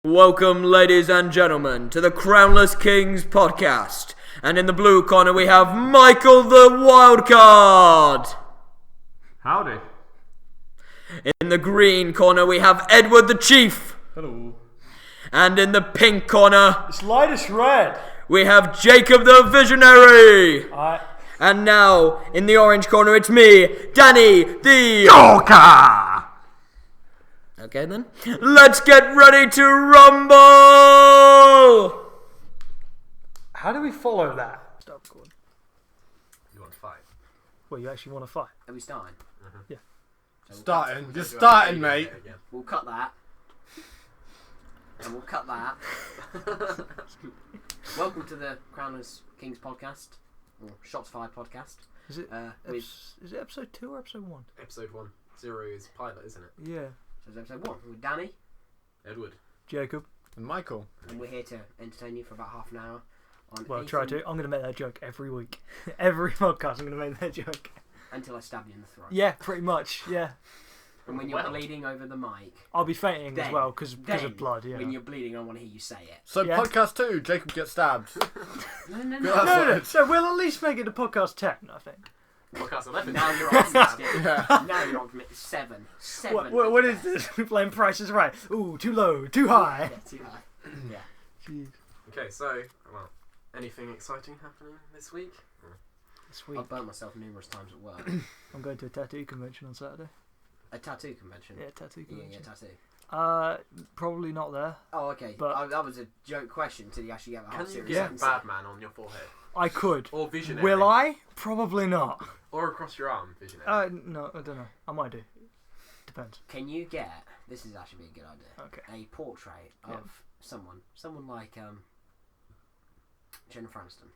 Welcome, ladies and gentlemen, to the Crownless Kings podcast. And in the blue corner, we have Michael the Wildcard. Howdy. In the green corner, we have Edward the Chief. Hello. And in the pink corner, It's lightest red. we have Jacob the Visionary. Alright. And now, in the orange corner, it's me, Danny the Joker! Okay then, let's get ready to rumble! How do we follow that? Stop recording. You want to fight? Well, you actually want to fight? Are we starting? Yeah. So Starting. Just starting, mate. We'll cut that. And we'll cut that. Welcome to the Crownless Kings podcast. Or Shots Fired podcast. Is it? Is it episode 2 or episode 1? Episode 1. 0 is pilot, isn't it? Yeah. So it's episode 1 with Danny. Edward. Jacob. And Michael. And we're here to entertain you for about half an hour. Well, try to. I'm going to make that joke every week. Every podcast, I'm going to make that joke. Until I stab you in the throat. Yeah, pretty much. Yeah. And when you're bleeding over the mic. I'll be fainting then, as well because of blood. Yeah. When you're bleeding, I want to hear you say it. So Yeah. podcast 2, Jacob gets stabbed. No. No. So we'll at least make it to podcast 10, I think. Podcast 11. Now you're optimistic. Yeah. Now you're optimistic. 7. What is this? We're playing Price is Right. Ooh, too low, too high. Yeah, too high. Yeah. Jeez. Okay, so, well, anything exciting happening this week? This week, I've burnt myself numerous times at work. I'm going to a tattoo convention on Saturday. A tattoo convention? Yeah, tattoo convention. Yeah, tattoo. Probably not there. Oh, okay. But- That was a joke question till you actually get the half Can you serious get answer. Batman on your forehead? I could. Or Visionary? Will I? Probably not. Or across your arm, Visionary? No, I don't know. I might do. Depends. Can you get, this is actually a good idea, Okay. a portrait of someone like Jennifer Aniston.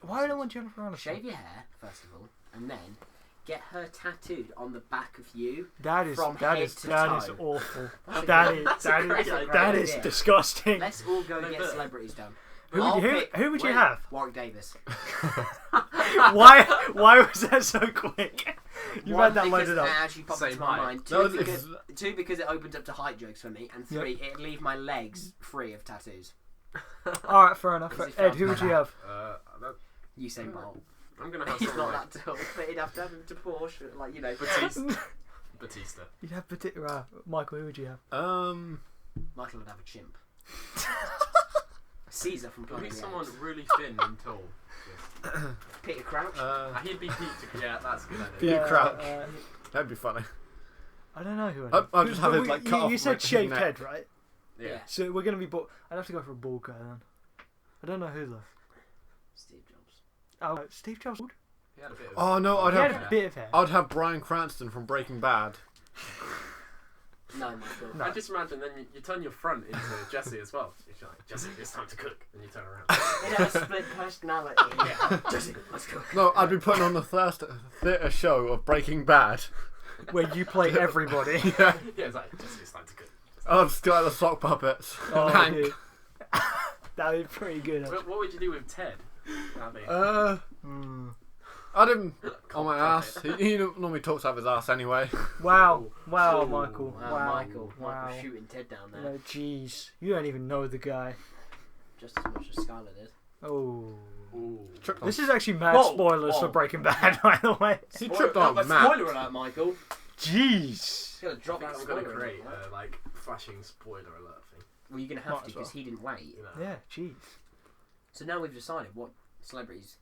Why do I want Jennifer Aniston? Shave your hair, first of all, and then get her tattooed on the back of you. That is From head to toe. awful. That's a That great- is great that is idea. disgusting. Let's all go and No, get but- celebrities done. Who I'll would you pick- have? wait, Warwick Davis. Why was that so quick? You One, had that because loaded up. it actually popped Same into my height. mind. No, Two, because it opened up to height jokes for me, and 3, it'd leave my legs free of tattoos. All right, fair enough. Because it Ed, felt who would you like have? That, Usain Bolt. I'm going to have He's someone not like that tall, but he'd have to have him to Porsche, like, you know. Batista. You'd have particular. Michael, who would you have? Michael would have a chimp. Caesar from It'll be Planet someone Apes. really thin and tall. Peter Crouch. He'd be Peter. Yeah, that's a good idea. Peter Crouch. That'd be funny. I don't know who. I'll just have it like cut off. You said his shaved neck. head, right? Yeah. So we're gonna be bald. I'd have to go for a bald guy then. I don't know who though. Steve Jobs. Oh, Steve Jobs. He had a bit of... Oh no, He had a bit of hair. I'd have Bryan Cranston from Breaking Bad. No, Michael. No. I just imagine then you turn your front into Jesse as well. You're like, Jesse, it's time to cook. And you turn around. He'd have a split personality. Yeah. Jesse, let's go. No, I'd be putting on the theatre show of Breaking Bad. Where you play everybody. Yeah. Yeah, it's like, Jesse, it's time to cook. I'll just got the sock puppets. Oh, Hank. dude. That'd be pretty good. Actually. But what would you do with Ted? That'd be... I'd have him on my ass. He normally talks out of his ass anyway. Wow, Ooh. Michael. Wow, Michael. Wow. Michael shooting Ted down there. No, jeez, you don't even know the guy. Just as much as Skylar did. Oh. Ooh. This is actually mad Whoa, spoilers for whoa. Breaking Bad, by the way. He tripped on Spoiler Matt. alert, Michael. Jeez. Gonna I drop think that I'm going to spoiler create alert. a like flashing spoiler alert thing. Well, you're gonna Might have to as because well. he didn't wait. You know. Yeah, jeez. So now we've decided what celebrities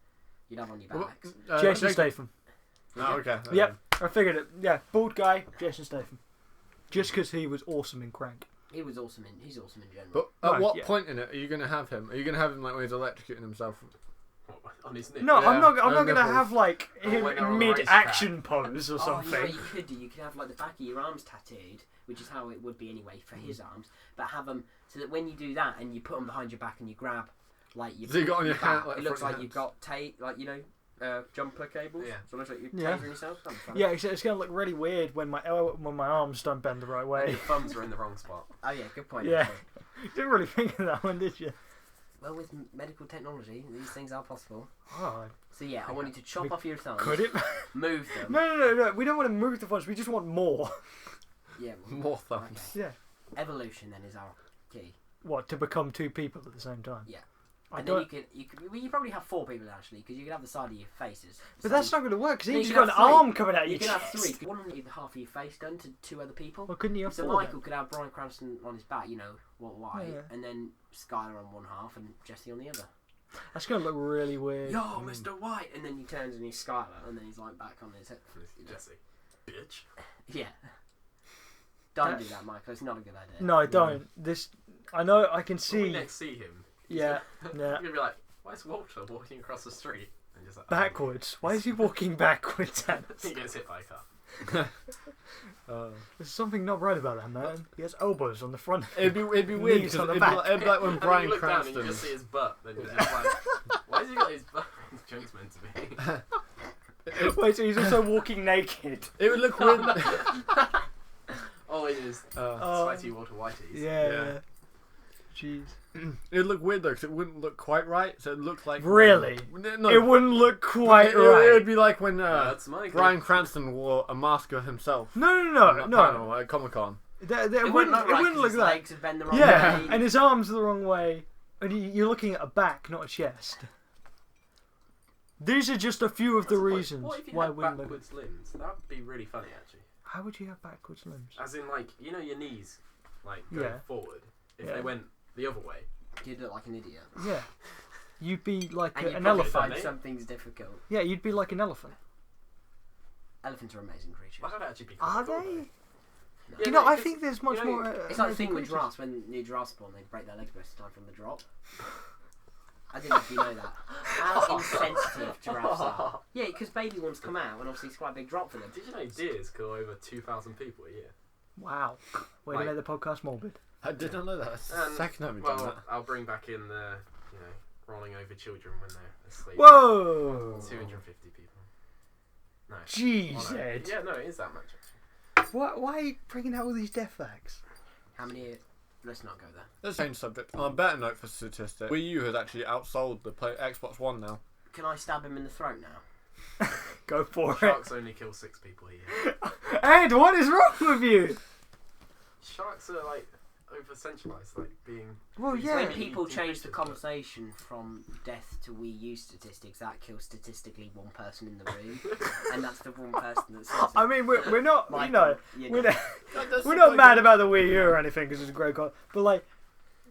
you'd have on your Well, backs. Jason Jacob- Statham. Oh, okay. Yep, I figured it. Yeah, bald guy, Jason Statham. Just because he was awesome in Crank. He was awesome in. He's awesome in general. But at Right, what yeah. point in it are you going to have him? Are you going to have him like when he's electrocuting himself? What, on his nip? No, Yeah, I'm not no gonna nipples. have like Oh, him when they're on the mid-action pose or Oh, you know something. what you could do? You could have like the back of your arms tattooed, which is how it would be anyway for his arms. But have them so that when you do that and you put them behind your back and you grab like your, So you got on your hand, back, like, it looks front like of you've got like you know jumper cables. Yeah. So it looks like you're Yeah. tasering yourself. That'd be fun. Yeah, it's gonna look really weird when my arms don't bend the right And way. your thumbs are in the wrong spot. Oh yeah, good point. Yeah. actually. You didn't really think of that one, did you? Well, with medical technology, these things are possible. Oh, So yeah, I want you to chop off your thumbs, could it? move them. No. We don't want to move the ones. We just want more. Yeah. Well, More thumbs. okay. Yeah. Evolution then is our key. What, to become two people at the same time? Yeah. I And don't. then you probably have 4 people actually, because you can have the side of your faces. But that's not going to work, because No, he's you got can an have 3. arm coming out of You your can have chest. 3. One of half of your face done to 2 other people. Well, couldn't you have So 4 Michael then? could have Bryan Cranston on his back, white, Yeah. and then Skylar on one half and Jesse on the other. That's going to look really weird. Yo, Mr. White! And then he turns and he's Skylar, and then he's like back on his head. Jesse. Bitch. Yeah. Don't do that, Michael. It's not a good idea. No, don't. This, I know, I can When we see. next see him, Yeah, you're yeah. gonna be like, "Why is Walter walking across the street?" And just like, Backwards. Why is he walking backwards at us? He gets hit by a car. There's something not right about that man. He has elbows on the front. It'd be weird Knees because on the it'd back. be like when And then Bryan you look down and Cranston. you just see his butt. Then you're just like, "Why has he got his butt?" His junk's meant to be. Wait, so he's also walking naked. It would look weird. Oh, it is. Sweaty Walter Whiteys. Yeah. Jeez. It would look weird though, because it wouldn't look quite right. So it looked like Really? No, It wouldn't look quite it right. would be like when That's Michael. Bryan Cranston wore a mask of himself. No, on that no. panel at Comic Con. It It wouldn't look right, look 'cause like his that. legs would bend the wrong Yeah, way. and his arms are the wrong way. And you're looking at a back, not a chest. These are just a few of the reasons What if you why it had wouldn't look. backwards limbs? That would be really funny, actually. How would you have backwards limbs? As in, like, your knees, like, going Yeah. forward. If Yeah. they went the other way. You'd look like an idiot. Yeah. You'd be like And you'd an probably elephant. find eh? something's difficult. Yeah, you'd be like an elephant. Elephants are amazing creatures. That would actually be Are cool, they? though. No. Yeah, You know, no, I 'cause, think there's much you know, more. It's like the thing with creatures. giraffes. When new giraffes spawn, they break their legs most of the time from the drop. I didn't know if you know that. How insensitive giraffes are. Yeah, because baby ones come out, and obviously it's quite a big drop for them. Did you know deers kill over 2,000 people a year? Wow. Way Like- to make the podcast morbid. I did not know that. That's the And, second time we've done Well, that. I'll bring back in the, rolling over children when they're asleep. Whoa! 250 people. No. Jeez, Oh, no. Ed. Yeah, no, it is that much. Why are you bringing out all these death facts? How many? Let's not go there. Let's change subject. On a better note for statistics, Wii U has actually outsold the Xbox One now. Can I stab him in the throat now? Go for it. Sharks only kill 6 people a year. Ed, what is wrong with you? Sharks are, like, over centralised, like, being... Well, It's yeah. When like- people change the Increases, but- conversation from death to Wii U statistics, that kills statistically one person in the room, and that's the one person that says it. I mean, we're not, Michael, you know, you we're know. not, we're not mad about the Wii U or anything because it's a great console. But, like,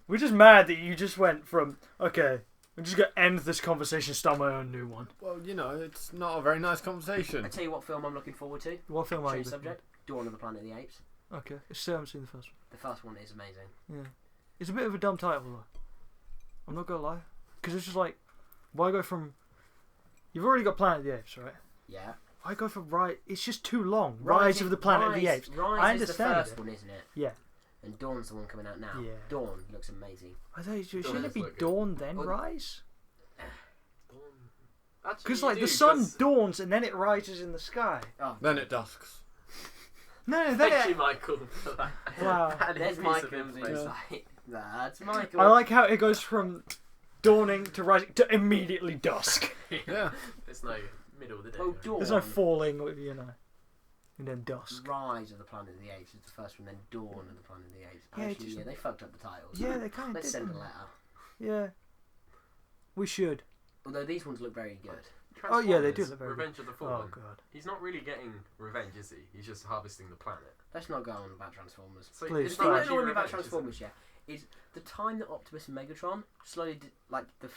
we're just mad that you just went from, okay, I'm just going to end this conversation, start my own new one. Well, it's not a very nice conversation. I tell you what film I'm looking forward to. What film are you Change looking subject. Dawn of the Planet of the Apes. at? Okay, I still haven't seen the first one. The first one is amazing. Yeah. It's a bit of a dumb title, though. I'm not going to lie. Because it's just like, why go from... You've already got Planet of the Apes, right? Yeah. Why go for Rise? It's just too long. Rise of the Planet of the Apes. Rise I is the understand first it. one, isn't it? Yeah. And Dawn's the one coming out now. Yeah. Dawn looks amazing. I thought, shouldn't does it be look good. Dawn then Well, Rise? Actually, Because you like do, the sun 'cause- dawns and then it rises in the sky. Oh, Then it dusks. No, Thank you, then Michael, for that. Wow. that there's piece of Michael. information. It's like, that's Michael. I like how it goes from dawning to rising to immediately dusk. Yeah. There's no middle of the day. Oh, right? Dawn. There's no falling, and then dusk. Rise of the Planet of the Apes is the first one, then Dawn of the Planet of the Apes. Yeah, Actually, just- yeah, they fucked up the titles. Yeah, they kind of Let's did. send a didn't letter. they? Yeah. We should. Although these ones look very good. Oh, yeah, they do Transformers, look very Revenge of the Oh Fallen. god. He's not really getting revenge, is he? He's just harvesting the planet. Let's not go on about Transformers. So Please, it's The not thing that actually annoyed me about revenge, is it? Transformers, is the time that Optimus and Megatron slowly,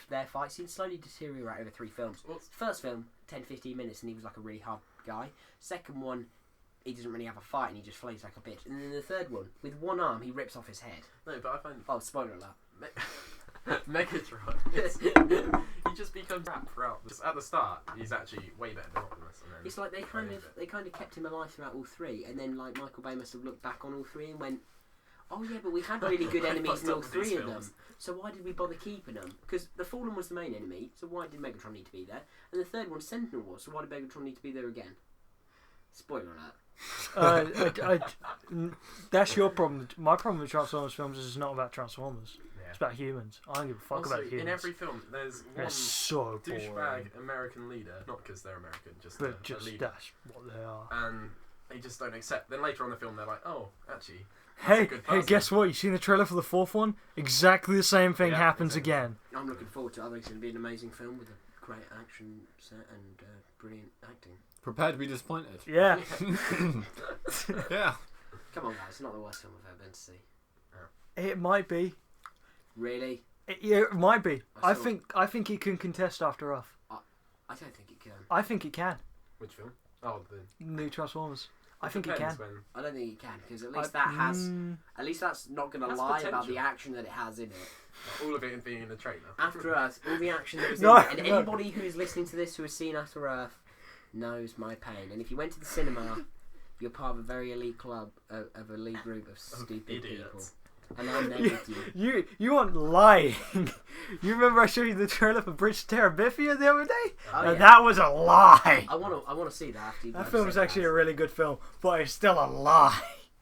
their fight scenes slowly deteriorate over 3 films. Well, First film, 10-15 minutes, and he was like a really hard guy. Second one, he doesn't really have a fight, and he just flays like a bitch. And then the third one, with one arm, he rips off his head. no, but I find Oh, spoiler alert. Megatron, he just becomes crap throughout. Just at the start, he's actually way better than Optimus. And then It's like they kind of kept him alive throughout all 3, and then like Michael Bay must have looked back on all 3 and went, "Oh yeah, but we had really good I enemies fucked in all up with these 3 of them. films." So why did we bother keeping them? Because the Fallen was the main enemy, so why did Megatron need to be there? And the third one, Sentinel was, so why did Megatron need to be there again? Spoiler alert. That's your problem. My problem with Transformers films is it's not about Transformers. Yeah. It's about humans. I don't give a fuck Also, about humans. in every film, there's one They're so boring. douchebag American leader, not because they're American, just But a just leader. that's what they are. And they just don't accept. Then later on in the film, they're like, "Oh, actually, Hey, good hey, person. guess what? You seen the trailer for the fourth one? Exactly the same thing Yeah, happens exactly. again. I'm looking forward to it. I think it's going to be an amazing film with a great action set and brilliant acting. Prepare to be disappointed. Yeah. Yeah. Come on, guys, it's not the worst film I've ever been to see. It might be. Really? It might be. I I saw- think it can contest After Earth. I don't think it can. I think it can. Which film? Oh, the. New Transformers. I think it can. Depends when. I don't think it can because at least that has. At least that's not going to Has lie about potential. the action that it has in it. All of it being in the trailer. After Earth, all the action that was No, in it, and no. anybody who is listening to this who has seen After Earth knows my pain. And if you went to the cinema, you're part of a very elite club, of a elite group of stupid people. idiots. And I'm there with you. You aren't lying. You remember I showed you the trailer for Bridge to Terabithia the other day? Oh, Now, yeah. that was a lie. I want to see that after you That guys film is said actually that. a really good film, but it's still a lie.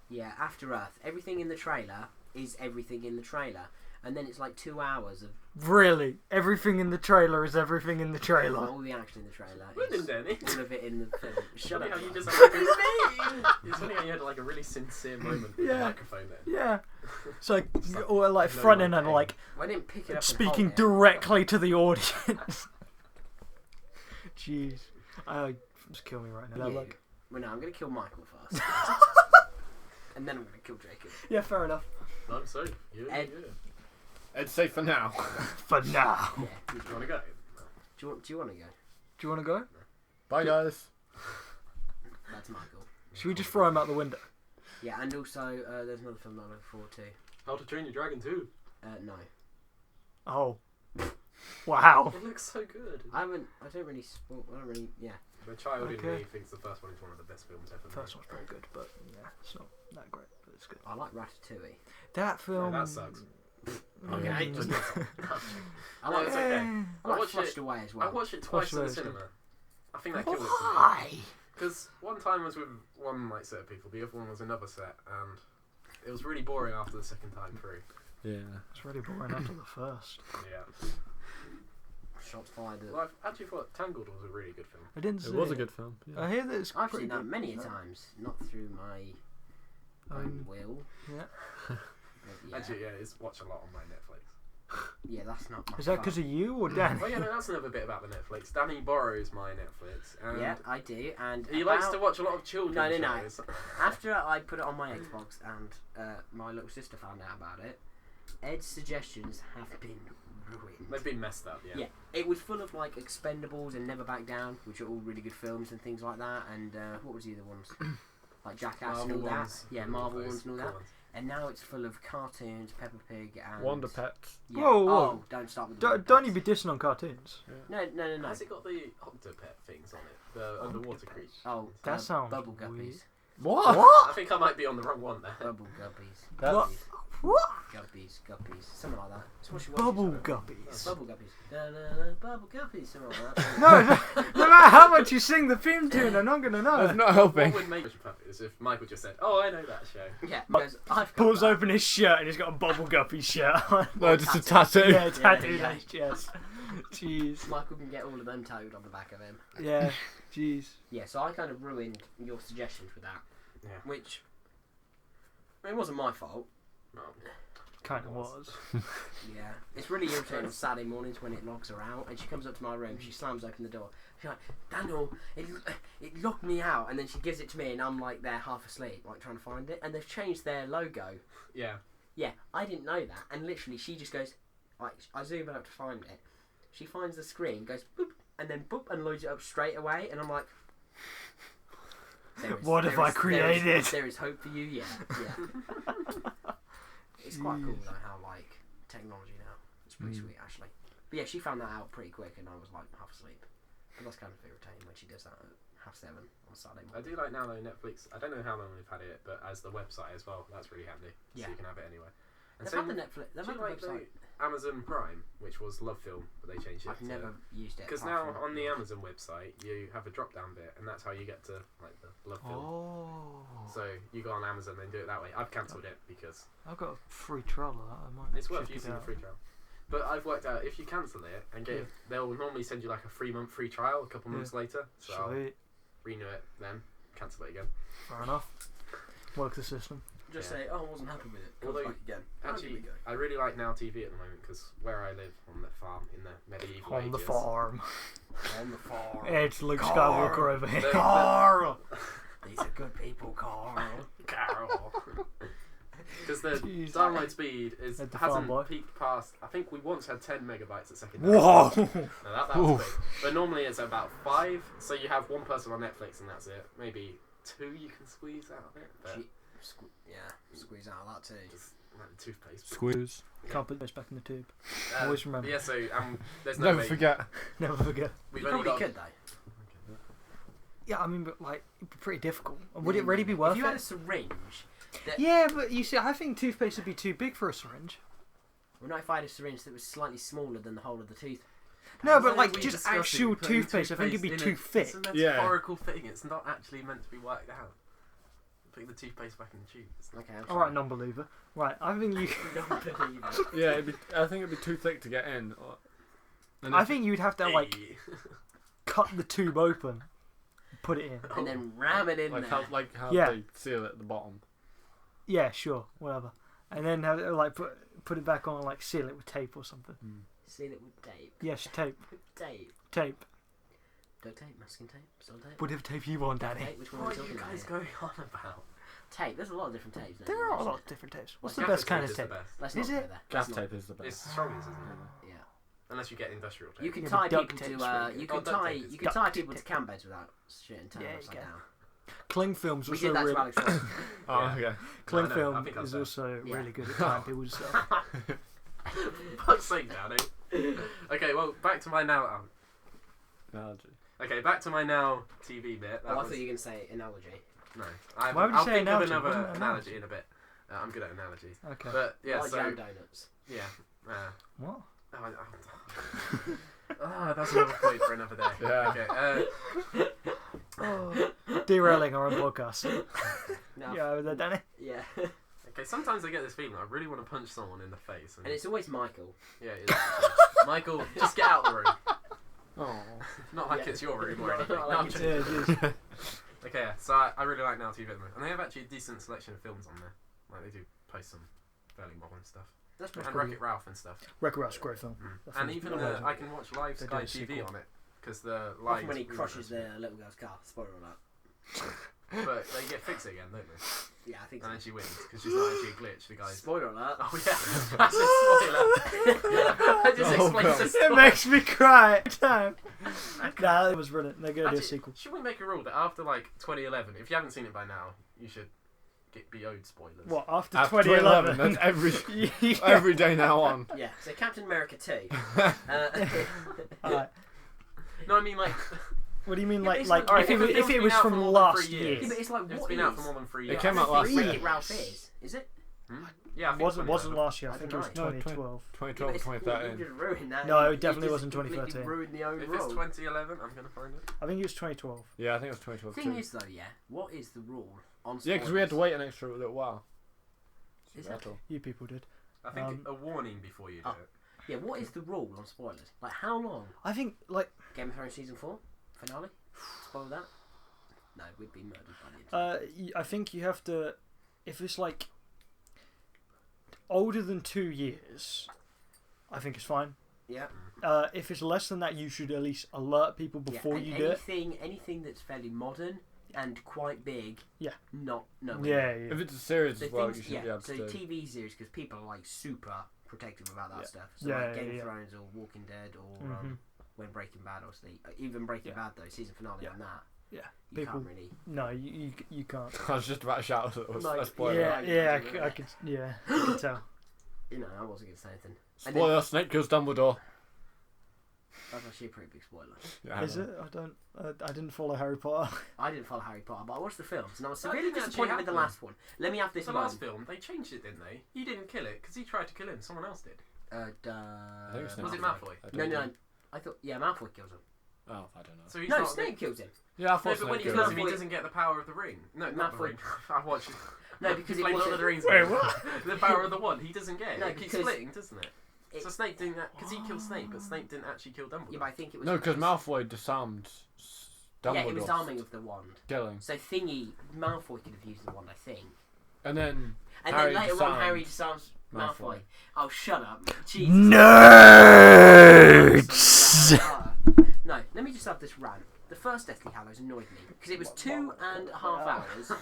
Yeah, After Earth. Everything in the trailer is everything in the trailer. And then it's like 2 hours of Really, everything in the trailer is everything in the trailer. all the action in the trailer. Well, Is then, Danny. all of it in the film. Shut Funny up. how you just had like it's funny how you had like a really sincere moment with the Yeah. microphone there. Yeah, it's like or like no fronting one and paid. like I didn't pick it up and speaking hold it. directly to the audience. Jeez, just kill me right now. Yeah. Look. Well, no, I'm going to kill Michael first. And then I'm going to kill Jacob. Yeah, fair enough. I'm sorry. Ed. It's safe for now. For now. Yeah. Do you want to go? Do you want to go? Do you want to go? Bye, guys. That's Michael. Should we just throw him out the window? Yeah, and also there's another film I'm looking forward to. How to Train Your Dragon 2. No. Oh. Wow. It looks so good. I don't really, yeah. My child in Okay. me thinks the first one is one of the best films ever. First one's very good, but yeah, it's not that great, but it's good. I like Ratatouille. That film. that sucks. Okay. Mm. Just I like, it's okay. I I like watched Flushed it. Away as well. I watched it twice in the Flushed Away. cinema. I think that killed it for me. Why? Because one time was with one like set of people, the other one was another set, and it was really boring after the second time through. Yeah. It's really boring after the first. Yeah. Shots fired. Well, I actually thought Tangled was a really good film. I didn't see It was a good film. I Yeah. hear that it's I've pretty seen that good. many a times, not through my own will. Yeah. But yeah. Actually, yeah, it's watch a lot on my Netflix. Yeah, that's not my Is that fault. because of you or Dan? Oh yeah, no, that's another bit about the Netflix. Danny borrows my Netflix, and Yeah, I do, and he likes to watch a lot of children's No. shows. After I put it on my Xbox and my little sister found out about it, Ed's suggestions have been ruined. They've been messed up, yeah. Yeah, it was full of like Expendables and Never Back Down, which are all really good films and things like that. And what was the other ones? Like Jackass and all ones, that. Yeah, all Marvel those ones and all cool that. ones. And now it's full of cartoons, Peppa Pig and Wonder Pets. Yeah. Whoa, whoa. Oh, don't start with the Wonder Don't you Pets. be dissing on cartoons? No. Has it got the Octopet things on it? The underwater creatures? Oh, That sounds Bubble weird. Guppies. What? I think I might be on the wrong one there. Bubble Guppies. What? Guppies. What? Guppies. Something like that. It's what she Bubble watches. Guppies. Bubble Guppies. Bubble Guppies. Something like that. No matter how much you sing the theme tune, I'm not gonna That's know. not helping. What would make it perfect is if Michael just said, "Oh, I know that show." Yeah, because I've got Pulls that. open his shirt and he's got a Bubble Guppy shirt on. No, just a tattoo. Yeah, tattooed yeah. on his chest. Jeez. Michael can get all of them towed on the back of him. Yeah, jeez. Yeah, so I kind of ruined your suggestions with that. Yeah. Which, I mean, it wasn't my fault. No. Kind of was. Yeah. It's really irritating on Saturday mornings when it logs her out and she comes up to my room, she slams open the door. She's like, Daniel, it locked me out. And then she gives it to me and I'm like there half asleep, like trying to find it. And they've changed their logo. Yeah. Yeah, I didn't know that. And literally she just goes, like, I zoom out to find it. She finds the screen, goes boop, and then boop, and loads it up straight away. And I'm like, What have I created? There is hope for you, yeah. It's quite cool though how like technology now. It's pretty sweet actually. But yeah, she found that out pretty quick, and I was like half asleep. But that's kind of irritating when she does that at 7:30 on Saturday I morning. do like now though Netflix. I don't know how long we've had it, but as the website as well, that's really handy. Yeah. So you can have it anywhere. And They've had the Netflix. They've do had you the like website. the Amazon Prime, which was Love Film, but they changed it. I've never used it. Because apart now from- on the Amazon website you have a drop down bit, and that's how you get to like the Love Film. Oh. So you go on Amazon and do it that way. I've cancelled it because I've got a free trial of that. I might it's worth check it using the out. free trial. But I've worked out if you cancel it and get, they'll normally send you like a 3-month free trial a couple months later. So I'll Sweet. renew it then, cancel it again. Fair enough. Work the system. just say, "Oh, I wasn't happy with it." Comes Although, back again. Actually, I really like Now TV at the moment because where I live on the farm in the medieval On the ages. farm. On the farm. It's Luke Skywalker over here. The- Carl! These are good people, Carl. Carol. Because the Jeez. download speed At the farm boy. hasn't peaked past. I think we once had 10 megabytes a second. Whoa! No, that was big. But normally it's about 5. So you have one person on Netflix and that's it. Maybe 2 you can squeeze out of it. But Squeeze out of that too. just like the toothpaste. Squeeze. Can't put this back in the tube. Always remember. Yeah, so there's no Never way. forget. Never forget. We've You only probably got. could though. Yeah, I mean, but like, it'd be pretty difficult. And would it really be worth If you had a it? syringe. Yeah, but you see, I think toothpaste would be too big for a syringe. Well, not if I had a syringe that was slightly smaller than the whole of the tooth. No, but Why like are we just discussing actual putting toothpaste, I think it'd be toothpaste too in thick. It's a Yeah. metaphorical thing. It's not actually meant to be worked out. Putting the toothpaste back in the tube. It's not. Okay. I'm All right, non-believer. Right, I think you. Yeah, I think it'd be too thick to get in. And I if- think you'd have to like Hey. cut the tube open, put it in. And then ram it in like there. how Yeah. they seal it at the bottom. Yeah, sure, whatever. And then have it, like put it back on and like seal it with tape or something. Seal it with tape. Yes, tape, Tape. Duct tape, masking tape, still tape. whatever tape you want, Daddy. Tape. Which one are What we are you talking about? guys here? going on about? Tape. There's a lot of different tapes. There are a lot of different tapes. What's the Gaffer best kind tape of is the tape? best. Let's Is not it? go there. Gaff Let's not- tape is the best. It's strongest, isn't it? Yeah. Unless you get industrial tape. You can Yeah, tie but duct people tape's to really good. you can Oh, duct tie tape is you can good. tie Duct people to tape. cam beds without shit and turn Yeah, them you upside can. down. Cling film's We also did that to really. Alex Ross. Oh, Yeah. okay. Cling I know, I film think I is said. also Yeah. really good at tying people's stuff. Fuck's sake, Danny. Okay, well, back to my now. Analogy. Okay, back to my now TV bit. Oh, I thought you were going to say analogy. No, Why would you I'll say think analogy? of another Wasn't it analogy in a bit. I'm good at analogies. Okay. But yeah, Like so jam donuts. yeah. What? That's another point for another day. Yeah. Okay. Derailing our own podcast. No. Yeah, over there, Danny. Yeah. Okay. Sometimes I get this feeling I really want to punch someone in the face. And it's always Michael. Yeah. It is. Michael, just get out of the room. Oh. Not like Yeah. it's your room or Not anything. like No, I'm it's joking. Yeah, Okay, yeah, so I really like Now TV at the moment. And they have actually a decent selection of films on there. Like, they do post some fairly modern stuff. That's pretty And cool. Wreck-It Ralph and stuff. Wreck-It Ralph's a great film. And That film's even amazing. I can watch live They Sky did a TV sequel. on it. Because the live. Often when he crushes the little girl's car. Spoiler alert. But they get fixed again, don't they? Yeah, I think so. And then she wins because she's not actually a glitch. The guy's. Spoiler alert. Oh yeah, that's a spoiler. I just Oh, explained God. the It story. makes me cry every time. Nah, it was brilliant. They're gonna do a Actually, sequel. should we make a rule that after like 2011, if you haven't seen it by now, you should be owed spoilers? What, after After 2011? That's Yeah. every day now on. Yeah, so Captain America 2. Alright. No, I mean like. What do you mean, Yeah, like, it's like like- if alright, it, if was- a if film's it been was out for from more than last 3 year? years. Yeah, but it's like, It's what been out is- for more than 3 It years. came out last Wreck-It year. Ralph is it? Yeah, I think Wasn't 2011. last year. I I think it was don't know. 2012. 2012 or 2013. You just ruined that. No, it You definitely just wasn't completely 2013. Ruined the own If rule. it's 2011, I'm gonna find it. I think it was 2012. Yeah, I think it was 2012 Thing too. is though, yeah, what is the rule on spoilers? Yeah, because we had to wait an extra little while. Is That's it? all. You people did. I think Um, a warning before you do oh. it. Yeah, what is the rule on spoilers? Like, how long? I think, like, Game of Thrones season 4 finale? Spoil that? No, we'd be murdered by the end. I think you have to, if it's like older than 2 years, I think it's fine. Yeah. If it's less than that, you should at least alert people before and you do it. anything that's fairly modern and quite big. Yeah. No. Yeah, If yeah. it's a series So as well, things, you should yeah. be able So to do. TV series, because people are like super protective about that Yeah. stuff. So Yeah, like Game yeah. of Thrones or Walking Dead or Mhm. when Breaking Bad, obviously, even Breaking Yeah. Bad though, season finale Yeah. on that. Yeah. You People. can't really. No, you can't. I was just about to shout that it was Like, a spoiler. Yeah, Right, yeah, right. I could, yeah, I could tell. You know, I wasn't going to say anything. Spoiler: Snape kills Dumbledore. That's actually a pretty big spoiler. Yeah, Is it? I didn't follow Harry Potter. I didn't follow Harry Potter, but I watched the films, and I was That severely didn't actually disappointed with the happen. last one. Let me have this The one. last film, they changed it, didn't they? He didn't kill it because he tried to kill him. Someone else did. think it's Was it Malfoy. Malfoy? I No, don't no, know. I thought, yeah, Malfoy kills him. Oh, I don't know. So he's No, not. Snape kills him. Yeah, I No, thought but when he Snape kills kills him, him. he doesn't get the power of the ring. No, not the Malfoy- ring. I watched it. No, because it Played Lord wasn't. of the Rings. Wait, game. what? The power of the one. He doesn't get it. No, it keeps because splitting, doesn't it? So Snape didn't, because he killed Snape, but Snape didn't actually kill Dumbledore. Yeah, but I think it was. No, because Malfoy disarmed Dumbledore. Yeah, it was arming of the wand. Killing. So Thingy, Malfoy could have used the wand, I think. And then then later on, Harry disarms Malfoy. Oh, shut up. Jesus. Nerds! No, let me just have this rant. The first Deathly Hallows annoyed me because it was 2.5 hours.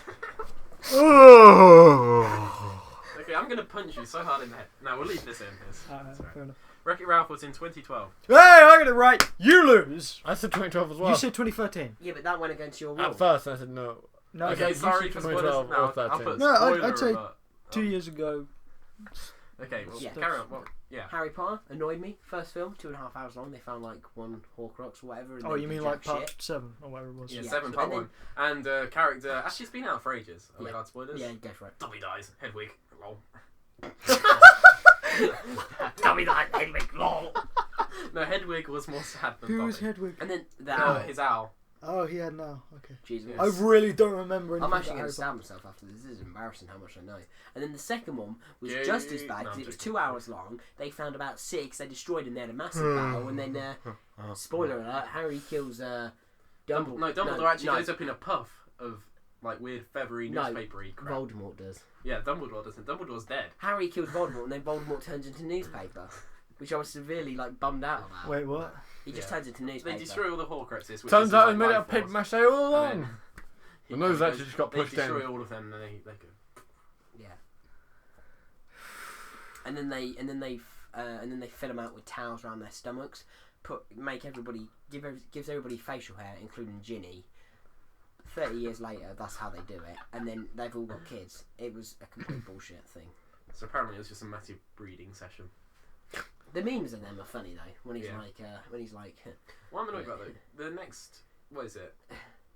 Okay, I'm gonna punch you so hard in the head. No, we'll leave this in. Fair enough. Wreck-It Ralph was in 2012. Hey, I got it right. You lose. I said 2012 as well. You said 2013. Yeah, but that went against your rule. At first I said no. No, Okay, you sorry said for 2012 spoilers. No, or I'll put 13. No, spoiler I'd say alert. 2 years ago. Okay, well, Yeah. carry on. Well, yeah. Harry Potter annoyed me. First film, 2.5 hours long. They found like one Horcrux or whatever. And Oh, they you did mean like jack part shit. 7 or whatever it was? Yeah, Yeah. 7 part And 1. And character... Actually, it's been out for ages. Are we Yeah. allowed spoilers? Yeah, go for it. Dobby dies. Hedwig. Lol. Dummy like Hedwig, lol. No, Hedwig was more sad than Who Dobby. was Hedwig? And then the owl. His owl. Oh, he had no. Okay. Jesus. Yeah. I really don't remember anything I'm actually about going to Harry stab myself after this. This is embarrassing how much I know. And then the second one was Yeah, just as bad no, because I'm it was joking. 2 hours long. They found about 6. They destroyed and they had a massive battle. And then, spoiler alert, Harry kills Dumbledore. No, Dumbledore actually no, goes up in a puff of like weird feathery No, newspapery crap. Voldemort does. Yeah, Dumbledore doesn't. Dumbledore's dead. Harry kills Voldemort and then Voldemort turns into newspaper. Which I was severely like bummed out about. Wait, what? He just Yeah. turns into newspaper. They destroy all the Horcruxes. Which Turns is out like they made it a life pig force. mache all And along. then The nose goes- actually just got pushed They destroy in. all of them and they go. Yeah. And then they fill them out with towels around their stomachs. Gives everybody facial hair, including Ginny. 30 years later, that's how they do it, and then they've all got kids. It was a complete bullshit thing. So apparently it was just a massive breeding session. The memes of them are funny though. When he's Yeah. like, What I'm annoyed about though, the next, what is it?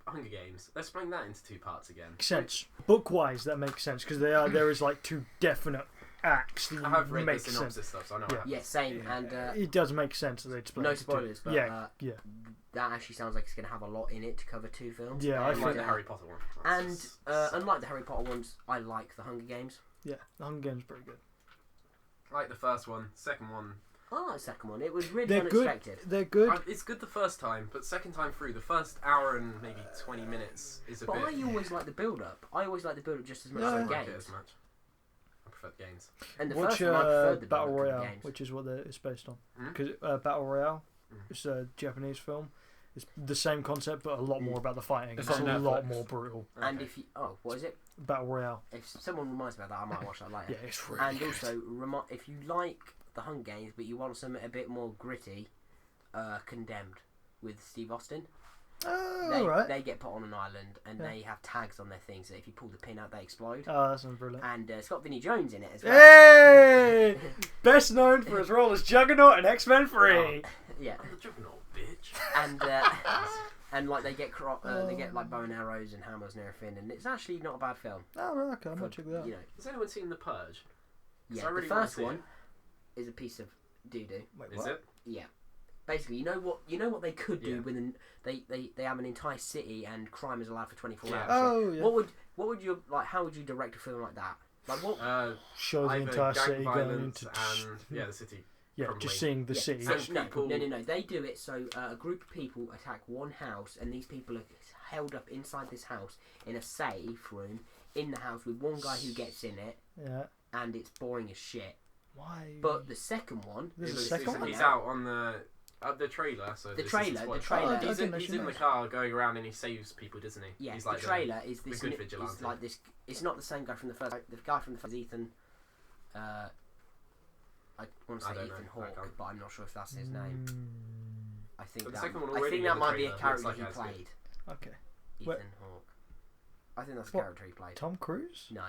Hunger Games. They're splitting that into 2 parts again. Makes sense. Book-wise, that makes sense because there is like 2 definite acts that I have read the make sense. synopsis stuff, so I know Yeah. what yeah, happens. same, and It does make sense that they'd split no it into 2. spoilers, but Yeah, that actually sounds like it's going to have a lot in it to cover 2 films. Yeah, I I And, like think- the Harry Potter one. And That's just unlike the Harry Potter ones, I like the Hunger Games. yeah. The Hunger Games pretty good. I like the first one, second one. I like the second one. It was really They're good. unexpected. They're good. It's good the first time, but second time through, the first hour and maybe 20 minutes is a But bit. I always like the build-up. I always like the build-up just as much Yeah. as I the don't like it games. as much. I prefer the games. And the Watch first one, I preferred the Battle build-up of the Royale, games. which is what it's based on. Hmm? Because Battle Royale, Mm. it's a Japanese film. It's the same concept, but a lot more about the fighting. It's It's, on a lot Netflix. more brutal. And Okay. if you, what is it? Battle Royale. If someone reminds me of that, I might watch that later. Yeah, it's really And good. also, if you like the Hunger Games, but you want something a bit more gritty, Condemned with Steve Austin. Oh, They, alright. they get put on an island and Yeah. they have tags on their things that if you pull the pin out, they explode. Oh, that sounds brilliant. And it's got Vinnie Jones in it as well. Hey! Best known for his role as Juggernaut in X-Men 3. Yeah. I'm the Juggernaut, bitch. And like they get like bow and arrows and hammers and everything, and it's actually not a bad film. Oh, right, okay, I For, might check that out. you know, Has anyone seen The Purge? yeah. I really The wanna first see one it. is a piece of doo doo. Wait, Is what? it? Yeah. Basically, you know what they could do Yeah. when they have an entire city and crime is allowed for 24 Yeah. hours. Oh, yeah. What would you like? How would you direct a film like that? Like what? Show the Either entire gang city going violence into... and the city. yeah, probably. just seeing the Yeah, city. so- Rich people- no. They do it so a group of people attack one house, and these people are held up inside this house in a safe room in the house with one guy who gets in it, Yeah. and it's boring as shit. Why? But the second one, There's a He's- second one? He's out on the trailer. So The this trailer- is spoiler. the trailer- Oh, I He's didn't in mention the that. car going around and he saves people, doesn't he? yeah, He's the like trailer is this. good Is vigilante. like this. It's not the same guy from the first. The guy from the first is Ethan. I want to I say don't Ethan know. I Hawke, can't. but I'm not sure if that's his name. I think But the that. second one I already think in that the might be a trailer character looks he like that's played. Okay. Ethan What? Hawke. I think that's a What? character he played. Tom Cruise? No.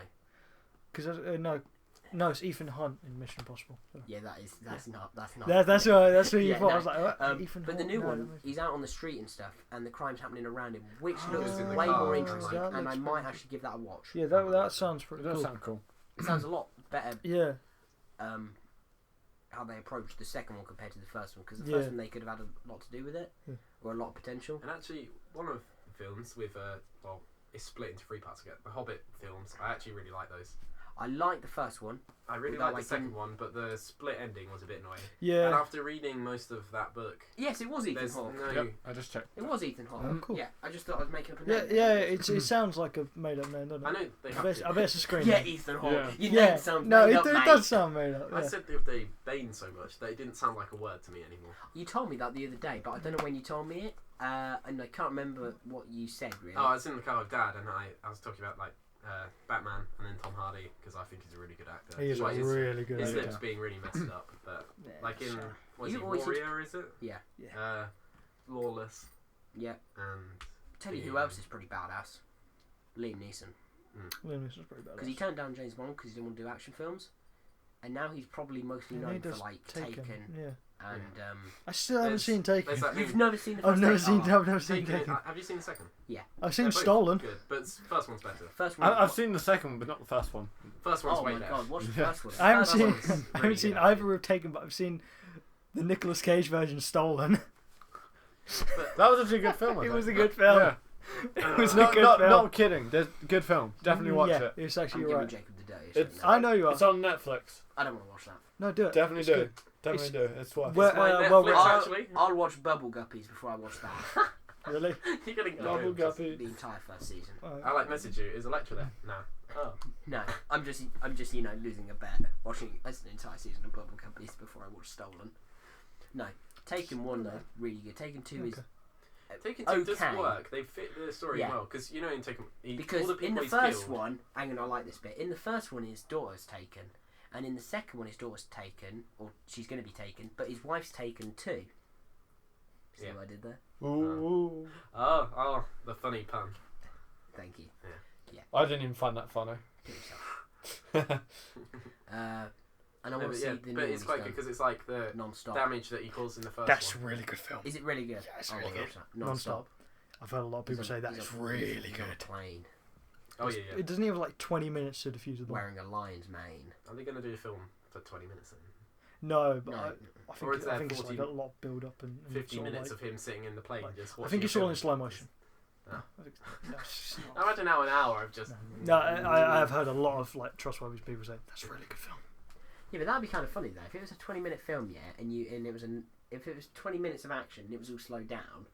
Because no, it's Ethan Hunt in Mission Impossible. Sorry. Yeah, that's not. That's not. That's what you Yeah, thought. no. I was like, what? But Ethan the Hawke? new No, one, that makes- he's out on the street and stuff, and the crime's happening around him, which Oh, looks in the way car. more interesting, That and I looks might pretty actually give that a watch. Yeah, that sounds It pretty does cool. sound cool. It sounds a lot better. Yeah. How they approached the second one compared to the first one, because the Yeah. first one they could have had a lot to do with it, Yeah. or a lot of potential. And actually, one of the films with it's split into 3 parts again. The Hobbit films, I actually really like those. I liked the first one. I really Without liked the second liking- one, but the split ending was a bit annoying. And Yeah. after reading most of that book, Yes, it was Ethan there's Hawke. no. Yep, I just checked. It was Ethan Hawke. Oh, cool. Yeah, I just thought I was making up a Yeah, name. yeah. It sounds like a made-up name, doesn't I it? know they I have bet, to. I bet it's a screen Yeah, name. Ethan Hawke. Yeah. Your Yeah. name sounds No, made it up, mate. does sound made up. I Yeah. said the other day Bane so much that it didn't sound like a word to me anymore. You told me that the other day, but I don't know when you told me it, and I can't remember what you said really. Oh, I was in the car with Dad, and I was talking about like Batman and then Tom Hardy because I think he's a really good actor. He's a Despite really good his actor. lips being really messed up, but Yeah, like in sure. was You he always Warrior? Is it? Yeah. Lawless Yeah. and Tell you who else is pretty badass. Liam Neeson. Liam Neeson's pretty bad. Because he turned down James Bond because he didn't want to do action films, and now he's probably mostly Yeah, known he for does like Taken. Taken Yeah. and I still haven't There's- seen Taken. there's that You've new- never seen the I've first never Taken? seen. I've never seen Taken. Taken. Have you seen the second? I've seen They're both Stolen. Good, but first one's better. First one. I've seen the second one, but not the first one. First one's Oh way my better. god, watch the Yeah. first one. I haven't First seen. one's I haven't really seen good, either of Taken, but I've seen the Nicolas Cage version, Stolen. That was actually a good film. I It think. was a good film. Yeah. It was a Not, good not, film. not kidding. There's good film. Definitely watch yeah, it. It's I'm actually giving right. Jacob the day. It's- I know you are. It's on Netflix. I don't want to watch that. No, do it. Definitely It's do. good. Definitely do. It's worth Well, it. My well, Netflix, well, actually. I'll watch Bubble Guppies before I watch that. Really? You're gonna go. Double just- Guppy. The entire first season. I like message you. Is Electra there? No. Oh. No, I'm just losing a bet watching an entire season of Bubble Guppies before I watch Stolen. No, Taken 1 though, really good. Taken 2 is Taken 2 does okay. work. They fit the story Yeah. well because you know in Taken because all the people in the he's first killed, one, hang on, I like this bit. In the first one, his daughter's taken, and in the second one, his daughter's taken, or she's going to be taken, but his wife's taken too. See Yeah. what I did there? Ooh. Oh, the funny pun. Thank you. I didn't even find that funny. Kill yourself. And I No, want but to yeah, see the but new it's one quite he's good because it's like the done non-stop. damage that he caused in the first That's one. a really good film. Is it really good? Yeah, it's I really wanna good. watch that. Non-stop. I've heard a lot of people He's say on- that he's is on- really he's on a good. plane, Oh yeah, yeah. It doesn't even have like 20 minutes to defuse the bomb. wearing a lion's mane. Are they gonna do a film for 20 minutes then? No, but No. I Or think, is there I think it's 40 like a lot of build up and 50 sort of minutes like, of him sitting in the plane like- just I watching. think a it's all film. in slow motion. Oh. I think that's not- Imagine now an hour of just. No, I have heard a lot of like trustworthy people say that's a really good film. Yeah, but that'd be kind of funny though. If it was a 20-minute film, yeah, and if it was 20 minutes of action and it was all slowed down,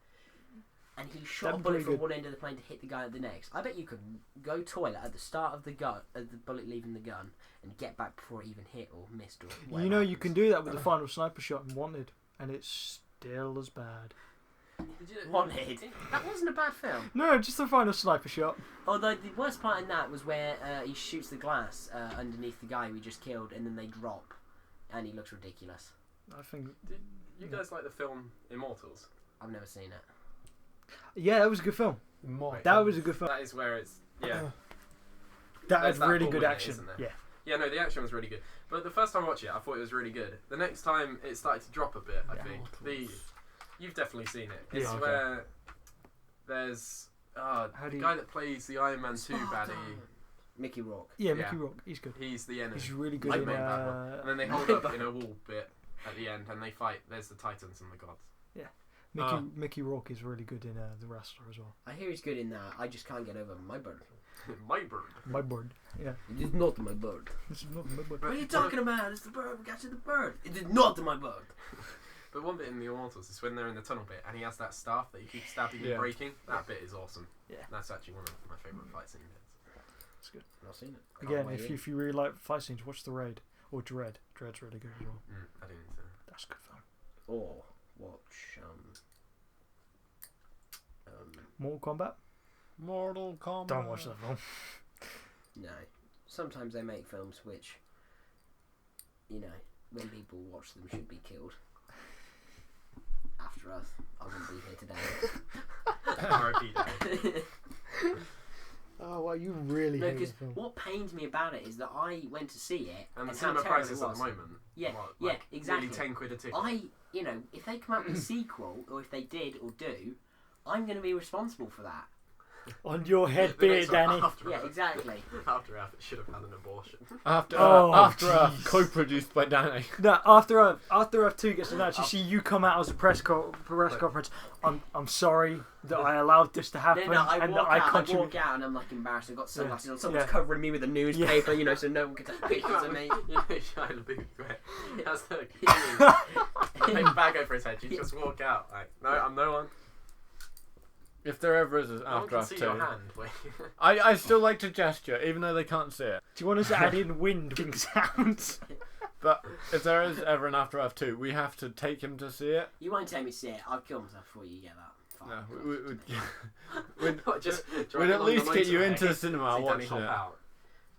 and he shot That'd a be bullet pretty from good. one end of the plane to hit the guy at the next, I bet you could go toilet at the start of the bullet leaving the gun, and get back before it even hit or missed or whatever. You know, you happens. can do that with the final sniper shot in Wanted, and it's still as bad. Did you- Wanted. That wasn't a bad film. No, just the final sniper shot. Although the worst part in that was where he shoots the glass underneath the guy we just killed, and then they drop, and he looks ridiculous. I think. Did you guys like the film Immortals? I've never seen it. Yeah, that was a good film. More. That was a good film. That is where it's yeah. That There's had that really ball good in it, action. isn't there? Yeah. Yeah, no, the action was really good. But the first time I watched it, I thought it was really good. The next time, it started to drop a bit. I Yeah. think you've definitely seen it. It's Yeah, okay. where there's How the do you- guy that plays the Iron Man 2 baddie. Mickey Rourke. Yeah, Yeah. Mickey Rourke. He's good. He's the enemy. He's really good He's in. the main bad one. And then they hold up in a wall bit at the end, and they fight. There's the Titans and the gods. Mickey Rourke is really good in The Wrestler as well. I hear he's good in that. I just can't get over my bird. My bird. My bird. Yeah. It is not my bird. This is not my bird. What are you talking about? It's the bird. We got you the bird. It is not my bird. But one bit in the Immortals is when they're in the tunnel bit, and he has that staff that he keeps stabbing Yeah. and breaking. That bit is awesome. Yeah. That's actually one of my favourite fight scene bits. It's good. I've not seen it. Can't Again, wait in. if you really like fight scenes, watch The Raid or Dread. Dread's really good as well. I didn't see that. That's a good film. Or watch Mortal Kombat. Mortal Kombat. Don't watch that film. no. Sometimes they make films which, you know, when people watch them should be killed. After us, I wouldn't be here today. R.I.P. Daddy. Oh well, you really No, hate the because film. what pains me about it is that I went to see it And the how cinema terrible prices it at was. the moment. Yeah, what, yeah, like, exactly. Nearly 10 quid a ticket. You know, if they come out with a sequel, or if they did or do, I'm going to be responsible for that. On your head The be next it, one, Danny. After Yeah, Earth. exactly. After Earth, it should have had an abortion. After Oh, Earth, co-produced by Danny. No, After Earth 2 gets announced, you see you come out as a press conference. I'm sorry that I allowed this to happen, No, I and walk that I out. I contribute. walk out and I'm like embarrassed. I've got sunglasses on. Yeah. Someone's Yeah. covering me with a newspaper, you know, so no one can take pictures of me. You know, Shia LaBeouf, right? He has the big bag over his head. You just walk out like, no, I'm no one. If there ever is an No one After can Earth see 2, your hand. Wait. I still like to gesture, even though they can't see it. Do you want us to add in wind sounds? But if there is ever an After Earth 2, we have to take him to see it. You won't take me to see it. I'll kill myself before you get that. Fine. No, we'd Just we'd driving at along least the get you motorway, into the cinema see Danny watching hop it. out.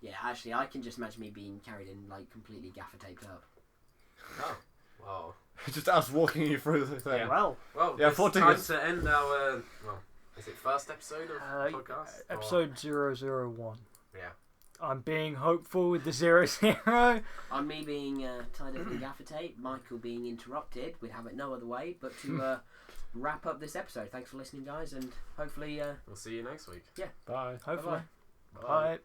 Yeah, actually, I can just imagine me being carried in like completely gaffer taped up. Oh, wow. Just us walking you through the thing. Yeah. Well, Well, Yeah, it's 4 time tickets. to end our. Well, is it first episode of the podcast? episode 001. Yeah. I'm being hopeful with the 00. On me being tied up in gaffer tape, Michael being interrupted, we'd have it no other way but to wrap up this episode. Thanks for listening, guys, and hopefully We'll see you next week. Bye. Hopefully. Bye. Bye.